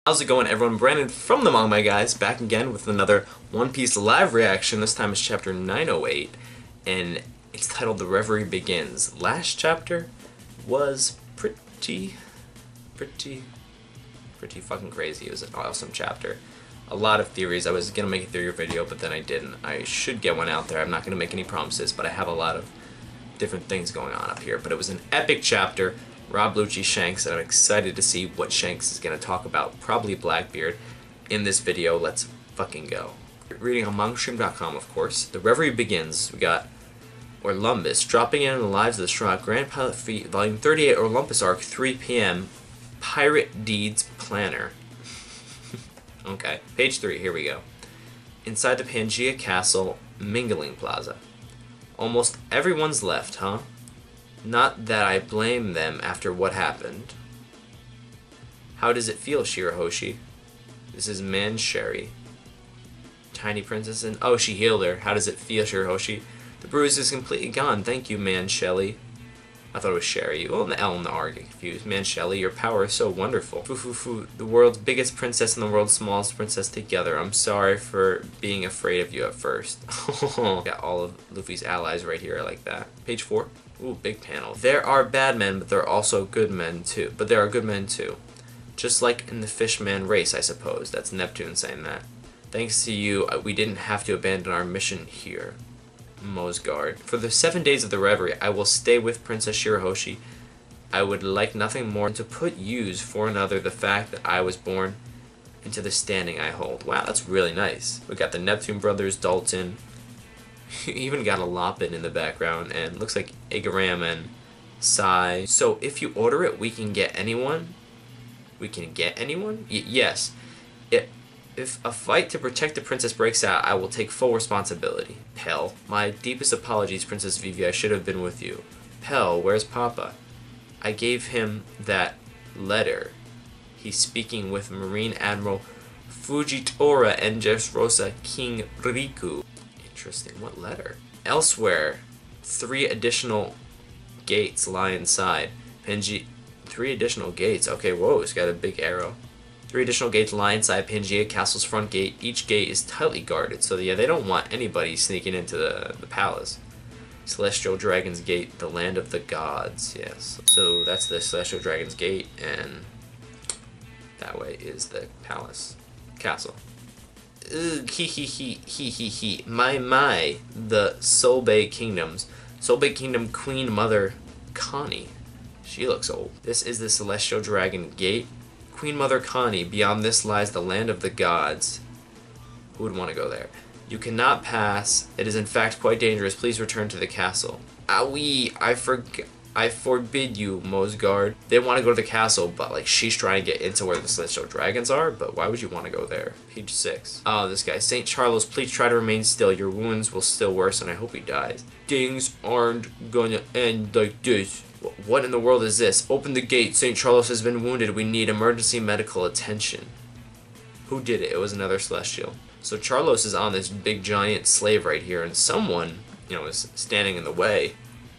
How's it going, everyone? Brandon from the Manga Guys, back again with another One Piece live reaction. This time it's chapter 908, and it's titled The Reverie Begins. Last chapter was pretty fucking crazy. It was an awesome chapter. A lot of theories. I was gonna make a theory video, but then I didn't. I should get one out there. I'm not gonna make any promises, but I have a lot of different things going on up here. But it was an epic chapter. Rob Lucci Shanks, and I'm excited to see what Shanks is going to talk about, probably Blackbeard, in this video. Let's fucking go. Reading on mangastream.com, of course. The Reverie Begins. We got Olympus, dropping in on the lives of the Straw, Grand Pilot Feat, Volume 38, Olympus Arc, 3 p.m., Pirate Deeds Planner. Okay, page 3, here we go. Inside the Pangea Castle, Mingling Plaza. Almost everyone's left, huh? Not that I blame them after what happened. How does it feel, Shirahoshi? This is Mancherry. Tiny Princess and... Oh, she healed her. How does it feel, Shirahoshi? The bruise is completely gone. Thank you, Mancherry. I thought it was Sherry. Well, the L and the R get confused. Mancherry, your power is so wonderful. Foo. The world's biggest princess and the world's smallest princess together. I'm sorry for being afraid of you at first. Got all of Luffy's allies right here. I like that. Page 4. Ooh, big panel. There are bad men, but there are also good men too. Just like in the Fishman race, I suppose. That's Neptune saying that. Thanks to you, we didn't have to abandon our mission here. Mosgard. For the 7 days of the Reverie, I will stay with Princess Shirahoshi. I would like nothing more to put use for another the fact that I was born into the standing I hold. Wow, that's really nice. We got the Neptune brothers, Dalton. You even got a Lopin in the background, and looks like Igaram and Sai. So if you order it, we can get anyone? We can get anyone? Yes. If a fight to protect the princess breaks out, I will take full responsibility. Pell. My deepest apologies, Princess Vivi. I should have been with you. Pell, where's Papa? I gave him that letter. He's speaking with Marine Admiral Fujitora and Dressrosa King Riku. Interesting. What letter? Elsewhere, 3 additional gates lie inside. 3 additional gates. Okay, whoa, it's got a big arrow. 3 additional gates lie inside Pangea Castle's front gate. Each gate is tightly guarded, so yeah, they don't want anybody sneaking into the palace. Celestial Dragon's Gate, the land of the gods. Yes. So that's the Celestial Dragon's Gate, and that way is the palace. Castle. Ugh, my, the Solbay Kingdoms. Solbay Kingdom Queen Mother Connie. She looks old. This is the Celestial Dragon Gate. Queen Mother Connie, beyond this lies the land of the gods. Who would want to go there? You cannot pass. It is in fact quite dangerous. Please return to the castle. Owie, I forbid you, Mosgard. They want to go to the castle, but like she's trying to get into where the Celestial Dragons are, but why would you want to go there? Page 6. Oh, this guy. St. Charles, please try to remain still. Your wounds will still worsen. I hope he dies. Things aren't gonna end like this. What in the world is this? Open the gate. St. Charles has been wounded. We need emergency medical attention. Who did it? It was another Celestial. So Charlos is on this big giant slave right here, and someone, is standing in the way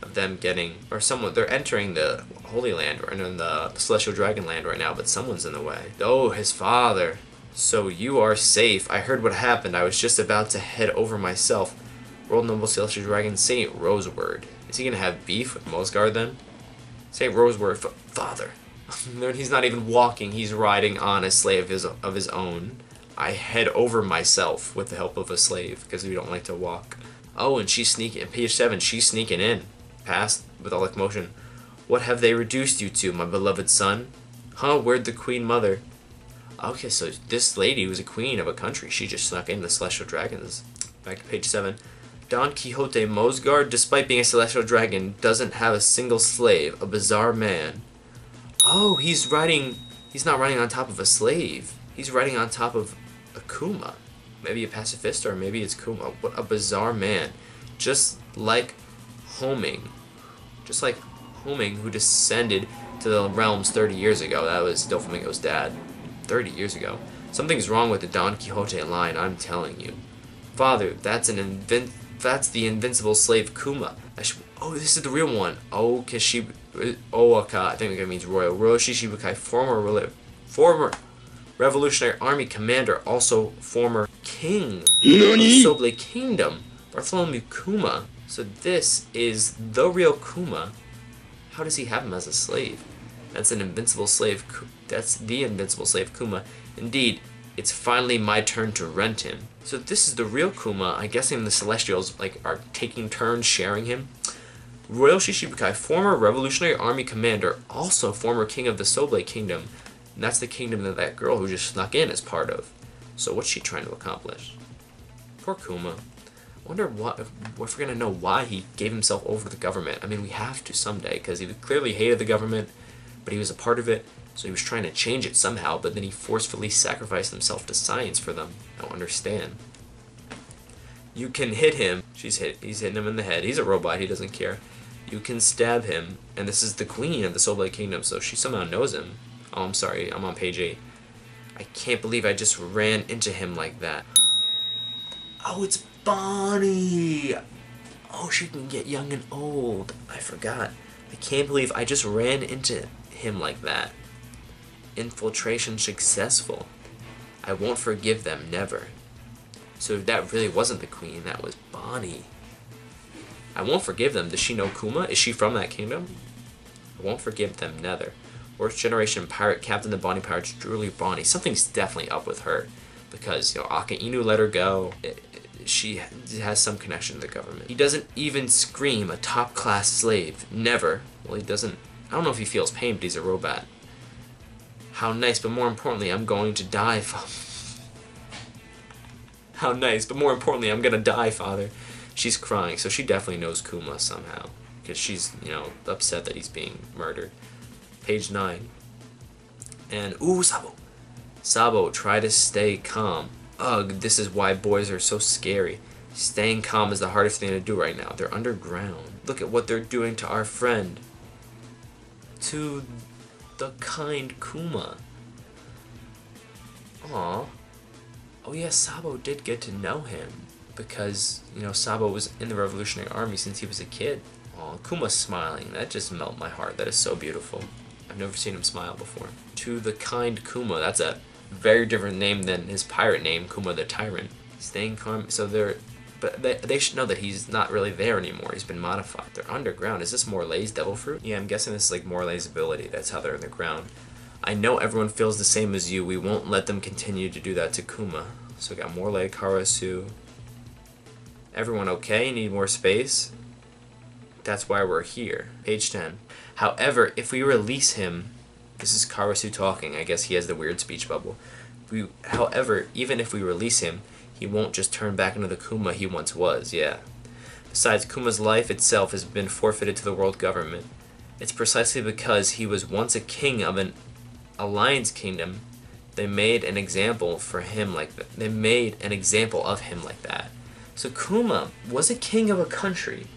of them getting, or someone, they're entering the Holy Land, or in the Celestial Dragon Land right now, but someone's in the way. Oh, his father. So you are safe. I heard what happened. I was just about to head over myself. World Noble Celestial Dragon Saint Roseword. Is he gonna have beef with Mosgard then? Saint Roseword, father. He's not even walking. He's riding on a slave of his own. I head over myself with the help of a slave because we don't like to walk. Oh, and she's sneaking. Page 7. She's sneaking in, past with all the commotion. What have they reduced you to, my beloved son? Huh? Where'd the Queen Mother? Okay, so this lady was a queen of a country. She just snuck in the Celestial Dragons. Back to page 7. Don Quixote Mosgard, despite being a Celestial Dragon, doesn't have a single slave. A bizarre man. Oh, he's not riding on top of a slave. He's riding on top of a Kuma. Maybe a pacifist, or maybe it's Kuma. What a bizarre man. Just like Homing. Who descended to the realms 30 years ago. That was Doflamingo's dad. 30 years ago. Something's wrong with the Don Quixote line, I'm telling you. Father, that's the Invincible Slave Kuma. Oh, this is the real one. Oh, Oaka, I think that means royal. Roshi Shibukai, former Revolutionary Army commander, also former king of the Soble Kingdom, Bartholomew Kuma. So this is the real Kuma. How does he have him as a slave? That's an invincible slave. That's the invincible slave Kuma. Indeed, it's finally my turn to rent him. So this is the real Kuma. I'm guessing the Celestials are taking turns sharing him. Royal Shishibukai, former Revolutionary Army commander, also former king of the Soble Kingdom. And that's the kingdom that that girl who just snuck in is part of. So what's she trying to accomplish? Poor Kuma. I wonder if we're going to know why he gave himself over to the government. I mean, we have to someday, because he clearly hated the government, but he was a part of it, so he was trying to change it somehow, but then he forcefully sacrificed himself to science for them. I don't understand. You can hit him. He's hitting him in the head. He's a robot. He doesn't care. You can stab him, and this is the queen of the Soble Kingdom, so she somehow knows him. Oh, I'm sorry. I'm on page 8. I can't believe I just ran into him like that. Oh, it's Bonnie! Oh, she can get young and old. I forgot. I can't believe I just ran into him like that. Infiltration successful. I won't forgive them, never. So that really wasn't the queen, that was Bonnie. I won't forgive them. Does she know Kuma? Is she from that kingdom? I won't forgive them, never. Worst generation pirate, captain of Bonnie Pirates, Julie Bonnie. Something's definitely up with her. Because, Aka Inu let her go. She has some connection to the government. He doesn't even scream a top-class slave. Never. Well, he doesn't... I don't know if he feels pain, but he's a robot. How nice, but more importantly, I'm going to die, Father. How nice, but more importantly, I'm gonna die, Father. She's crying, so she definitely knows Kuma somehow. Because she's, upset that he's being murdered. Page 9. And, ooh, Sabo. Sabo, try to stay calm. Ugh, this is why boys are so scary. Staying calm is the hardest thing to do right now. They're underground. Look at what they're doing to our friend. To the kind Kuma. Aw. Oh yeah, Sabo did get to know him. Because, Sabo was in the Revolutionary Army since he was a kid. Aw, Kuma's smiling. That just melted my heart. That is so beautiful. I've never seen him smile before. To the kind Kuma. That's a very different name than his pirate name, Kuma the Tyrant. Staying calm. So they should know that he's not really there anymore. He's been modified. They're underground. Is this Morlae's devil fruit? Yeah, I'm guessing this is like Morlae's ability. That's how they're in the ground. I know everyone feels the same as you. We won't let them continue to do that to Kuma. So we got Morlae, Karasu. Everyone okay? Need more space? That's why we're here. Page 10. However, if we release him... This is Karasu talking. I guess he has the weird speech bubble. However, even if we release him, he won't just turn back into the Kuma he once was, yeah. Besides, Kuma's life itself has been forfeited to the world government. It's precisely because he was once a king of an alliance kingdom, they made an example for him like that. They made an example of him like that. So Kuma was a king of a country.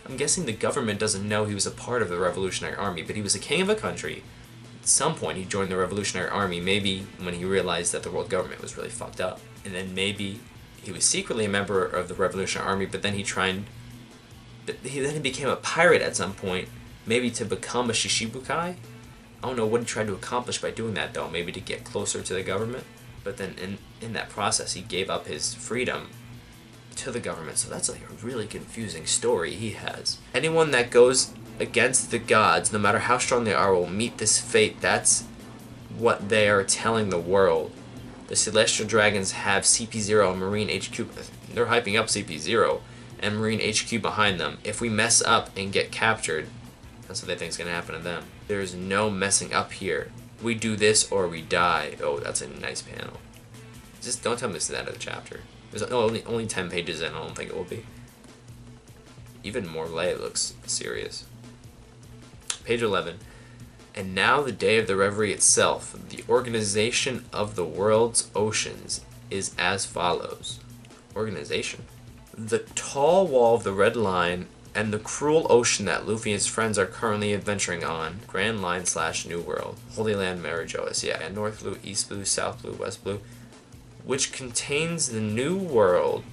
I'm guessing the government doesn't know he was a part of the Revolutionary Army, but he was a king of a country. At some point he joined the Revolutionary Army, maybe when he realized that the world government was really fucked up. And then maybe he was secretly a member of the Revolutionary Army, but then he became a pirate at some point, maybe to become a Shishibukai? I don't know what he tried to accomplish by doing that though, maybe to get closer to the government. But then in that process he gave up his freedom to the government, so that's like a really confusing story he has. Anyone that goes against the gods, no matter how strong they are, will meet this fate. That's what they are telling the world. The Celestial Dragons have CP0 and Marine HQ. They're hyping up CP0 and Marine HQ behind them. If we mess up and get captured, that's what they think is going to happen to them. There's no messing up here. We do this or we die. Oh, that's a nice panel. Just don't tell me this is the end of the chapter. There's only 10 pages in, I don't think it will be. Even Morlae looks serious. Page 11. And now the day of the Reverie itself. The organization of the world's oceans is as follows. Organization. The tall wall of the Red Line and the cruel ocean that Luffy and his friends are currently adventuring on. Grand Line / New World. Holy Land Marijoas. Yeah, and North Blue, East Blue, South Blue, West Blue. Which contains the New World.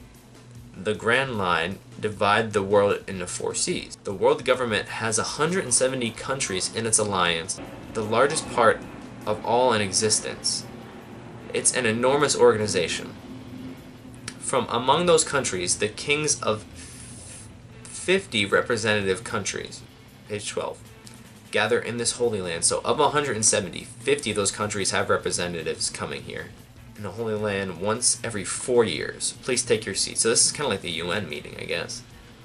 The Grand Line divide the world into 4 seas. The world government has 170 countries in its alliance, the largest part of all in existence. It's an enormous organization. From among those countries, the kings of 50 representative countries, page 12, gather in this Holy Land. So of 170, 50 of those countries have representatives coming here in the Holy Land once every 4 years. Please take your seat. So this is kind of like the UN meeting, I guess.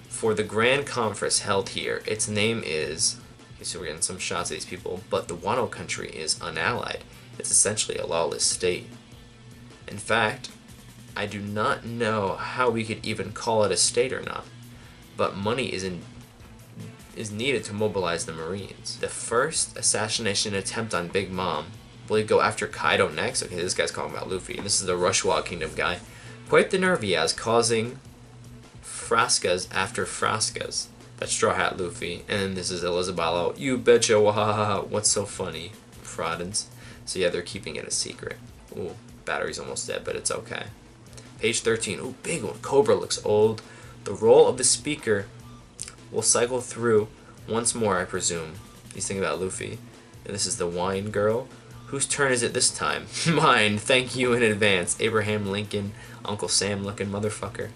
For the Grand Conference held here, its name is, okay, so we're getting some shots of these people, but the Wano country is unallied. It's essentially a lawless state. In fact, I do not know how we could even call it a state or not, but money is needed to mobilize the Marines. The first assassination attempt on Big Mom. Will he go after Kaido next? Okay, this guy's calling about Luffy. This is the Rushwa Kingdom guy. Quite the nerve he has, causing frascas after frascas. That's Straw Hat Luffy. And then this is Elizabeth. You betcha, wahaha. What's so funny? Fraudins. So yeah, they're keeping it a secret. Ooh, battery's almost dead, but it's okay. Page 13. Ooh, big one. Cobra looks old. The role of the speaker will cycle through once more, I presume. He's thinking about Luffy. And this is the wine girl. Whose turn is it this time? Mine. Thank you in advance. Abraham Lincoln, Uncle Sam looking motherfucker.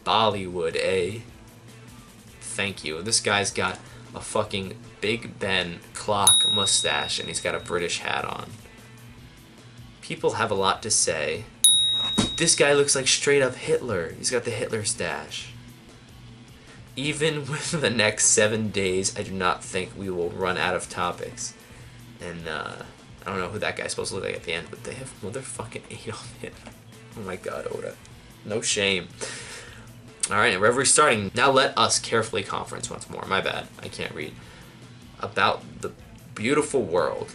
Bollywood, eh? Thank you. This guy's got a fucking Big Ben clock mustache and he's got a British hat on. People have a lot to say. This guy looks like straight up Hitler. He's got the Hitler stash. Even with the next 7 days, I do not think we will run out of topics. And I don't know who that guy's supposed to look like at the end, but they have motherfucking Adolf Hitler. Oh my god, Oda. No shame. Alright, and Reverie starting. Now let us carefully conference once more. My bad, I can't read. About the beautiful world.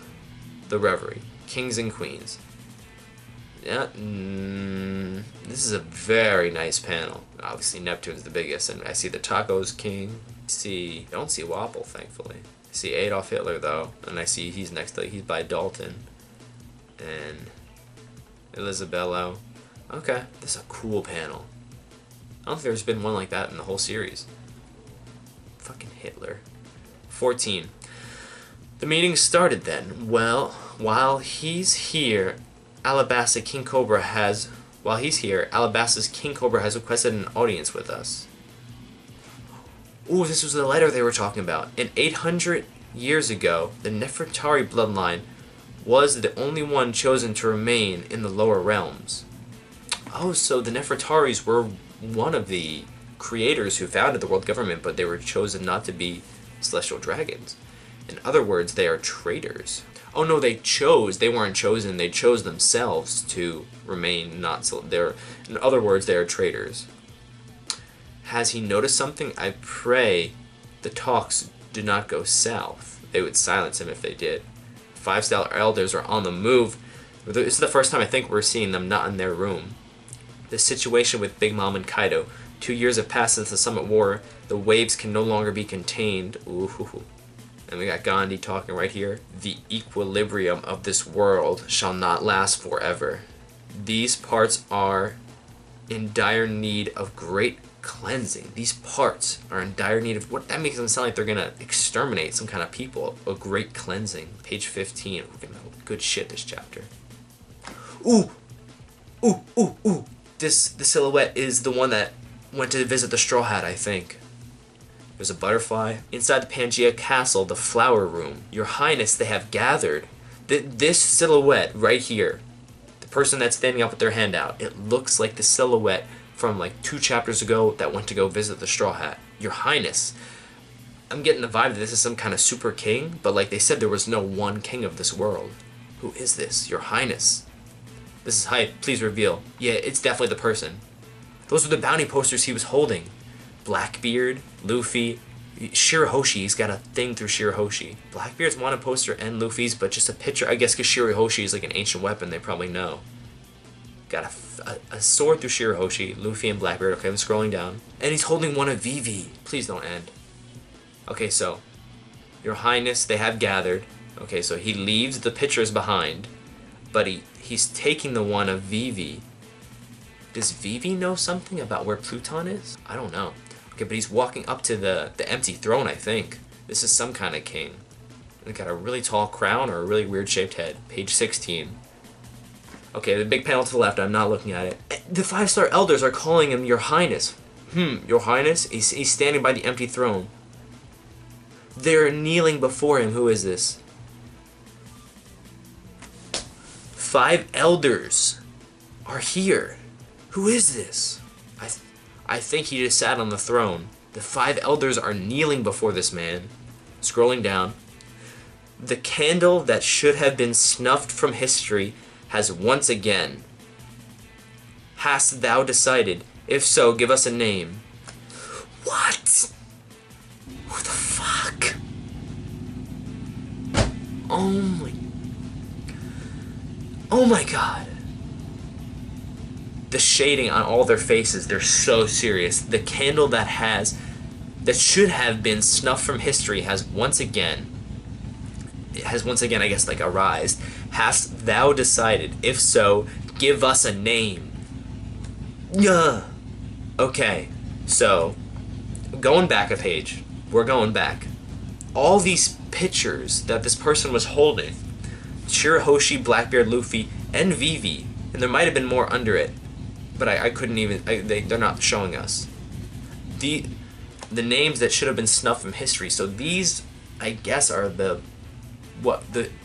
The Reverie. Kings and queens. Yeah, this is a very nice panel. Obviously Neptune's the biggest, and I see the Tacos King. I don't see Wapple, thankfully. I see Adolf Hitler though, and I see he's next to, he's by Dalton. And Elisabello. Okay, this is a cool panel. I don't think there's been one like that in the whole series. Fucking Hitler. 14. The meeting started then. Well, while he's here, Alabasta's King Cobra has requested an audience with us. Ooh, this was the letter they were talking about. In 800 years ago, the Nefertari bloodline was the only one chosen to remain in the lower realms. Oh, so the Nefertaris were one of the creators who founded the world government, but they were chosen not to be celestial dragons. In other words, they are traitors. Oh no, they weren't chosen, they chose themselves to remain not so. In other words, they are traitors. Has he noticed something? I pray the talks do not go south. They would silence him if they did. 5-star elders are on the move. This is the first time I think we're seeing them not in their room. The situation with Big Mom and Kaido. 2 years have passed since the Summit War. The waves can no longer be contained. Ooh. And we got Gandhi talking right here. The equilibrium of this world shall not last forever. These parts are in dire need of great cleansing. These parts are in dire need of what? That makes them sound like they're gonna exterminate some kind of people. A great cleansing. Page 15. We're getting good shit this chapter. Ooh. The silhouette is the one that went to visit the Straw Hat, I think. There's a butterfly. Inside the Pangea Castle, the flower room. Your Highness, they have gathered. This silhouette right here, the person that's standing up with their hand out, it looks like the silhouette from like 2 chapters ago that went to go visit the Straw Hat. Your Highness. I'm getting the vibe that this is some kind of super king, but like they said, there was no one king of this world. Who is this? Your Highness. This is hype. Please reveal. Yeah, it's definitely the person. Those were the bounty posters he was holding. Blackbeard, Luffy, Shirahoshi. He's got a thing through Shirahoshi. Blackbeard's wanted poster and Luffy's, but just a picture. I guess because Shirahoshi is like an ancient weapon, they probably know. Got a sword through Shirahoshi, Luffy and Blackbeard. Okay, I'm scrolling down. And he's holding one of Vivi. Please don't end. Okay, so, Your Highness, they have gathered. Okay, so he leaves the pictures behind, but he's taking the one of Vivi. Does Vivi know something about where Pluton is? I don't know. Okay, but he's walking up to the empty throne, I think. This is some kind of king. And got a really tall crown or a really weird shaped head. Page 16. Okay, the big panel to the left, I'm not looking at it. The 5-star elders are calling him Your Highness. Your Highness? He's standing by the empty throne. They're kneeling before him. Who is this? 5 elders are here. Who is this? I think he just sat on the throne. The 5 elders are kneeling before this man. Scrolling down. The candle that should have been snuffed from history has once again. Hast thou decided? If so, give us a name. What? What the fuck? Oh my god. The shading on all their faces, they're so serious. The candle that should have been snuffed from history has once again, I guess, like, arised. Hast thou decided? If so, give us a name. Yeah. Okay, so, going back a page, we're going back. All these pictures that this person was holding, Shirahoshi, Blackbeard, Luffy, and Vivi, and there might have been more under it, but I couldn't even, they're not showing us. The names that should have been snuffed from history, so these, I guess, are the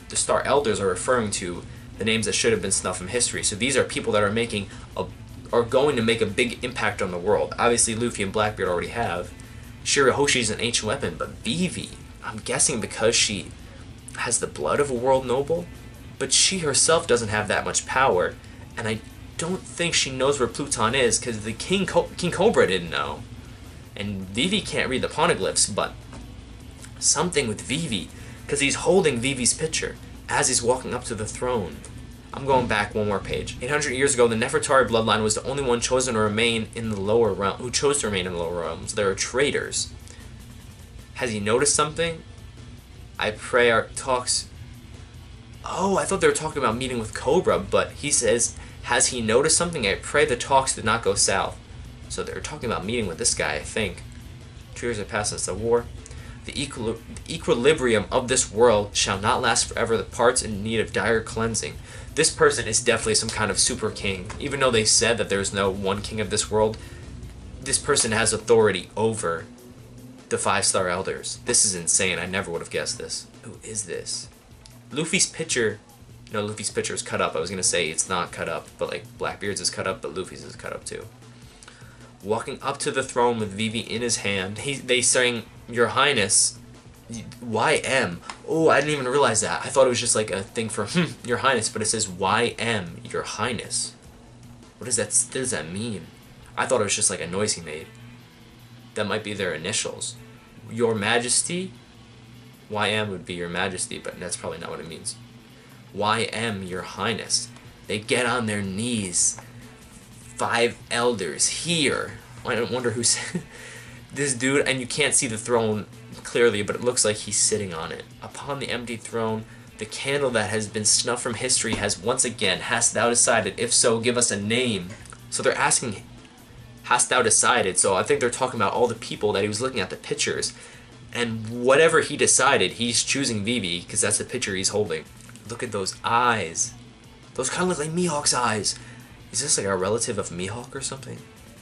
Star Elders are referring to, the names that should have been snuffed from history. So these are people that are going to make a big impact on the world. Obviously, Luffy and Blackbeard already have. Shirahoshi's an ancient weapon, but Vivi, I'm guessing because she has the blood of a world noble, but she herself doesn't have that much power, and I don't think she knows where Pluton is, because the King Cobra didn't know. And Vivi can't read the poneglyphs, but something with Vivi, because he's holding Vivi's picture as he's walking up to the throne. I'm going back one more page. 800 years ago, the Nefertari bloodline was the only one chosen to remain in the lower realm, who chose to remain in the lower realms. There are traitors. Has he noticed something? I pray our talks... Oh, I thought they were talking about meeting with Cobra, but he says, has he noticed something? I pray the talks did not go south. So they're talking about meeting with this guy, I think. 2 years have passed since the war. The equilibrium of this world shall not last forever. The parts in need of dire cleansing. This person is definitely some kind of super king. Even though they said that there's no one king of this world, this person has authority over the 5-star elders. This is insane. I never would have guessed this. Who is this? Luffy's picture... No, Luffy's picture is cut up. I was going to say it's not cut up, but like Blackbeard's is cut up, but Luffy's is cut up too. Walking up to the throne with Vivi in his hand, they saying, Your Highness, YM. Oh, I didn't even realize that. I thought it was just like a thing for, Your Highness, but it says YM, Your Highness. What does that mean? I thought it was just like a noise he made. That might be their initials. Your Majesty? YM would be Your Majesty, but that's probably not what it means. YM, Your Highness. They get on their knees. 5 elders here. I wonder who's this dude, and you can't see the throne clearly, but it looks like he's sitting on it. Upon the empty throne, the candle that has been snuffed from history has once again, hast thou decided? If so, give us a name. So they're asking, hast thou decided? So I think they're talking about all the people that he was looking at, the pictures. And whatever he decided, he's choosing Vivi, because that's the picture he's holding. Look at those eyes. Those kind of look like Mihawk's eyes. Is this like a relative of Mihawk or something?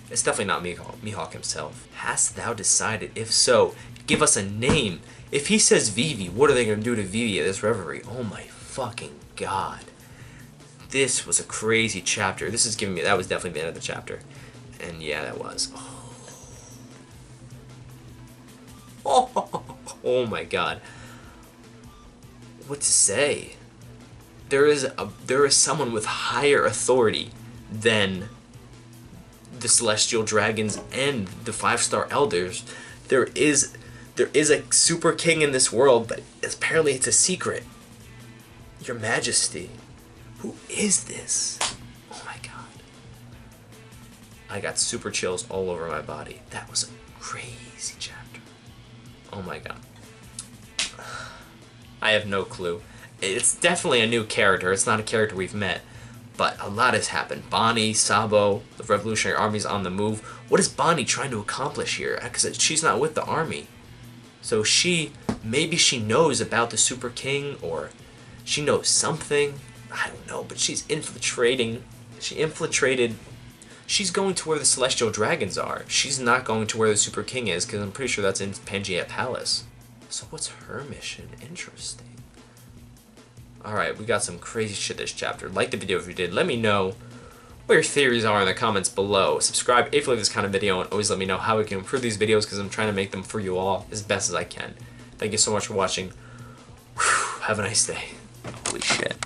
It's definitely not Mihawk himself. Hast thou decided? If so, give us a name. If he says Vivi, what are they going to do to Vivi at this Reverie? Oh my fucking god. This was a crazy chapter. This is giving me... That was definitely the end of the chapter. And yeah, that was. Oh my god. What to say? There is someone with higher authority than the Celestial Dragons and the 5-star Elders. There is a super king in this world, but apparently it's a secret. Your Majesty. Who is this? Oh my god. I got super chills all over my body. That was a crazy chapter. Oh my god. I have no clue. It's definitely a new character. It's not a character we've met. But a lot has happened. Bonnie, Sabo, the Revolutionary Army's on the move. What is Bonnie trying to accomplish here? Because she's not with the army. So maybe she knows about the Super King, or she knows something. I don't know, but she's infiltrating. She infiltrated. She's going to where the Celestial Dragons are. She's not going to where the Super King is, because I'm pretty sure that's in Pangaea Palace. So what's her mission? Interesting. Alright, we got some crazy shit this chapter. Like the video if you did. Let me know what your theories are in the comments below. Subscribe if you like this kind of video, and always let me know how we can improve these videos, because I'm trying to make them for you all as best as I can. Thank you so much for watching. Whew, have a nice day. Holy shit.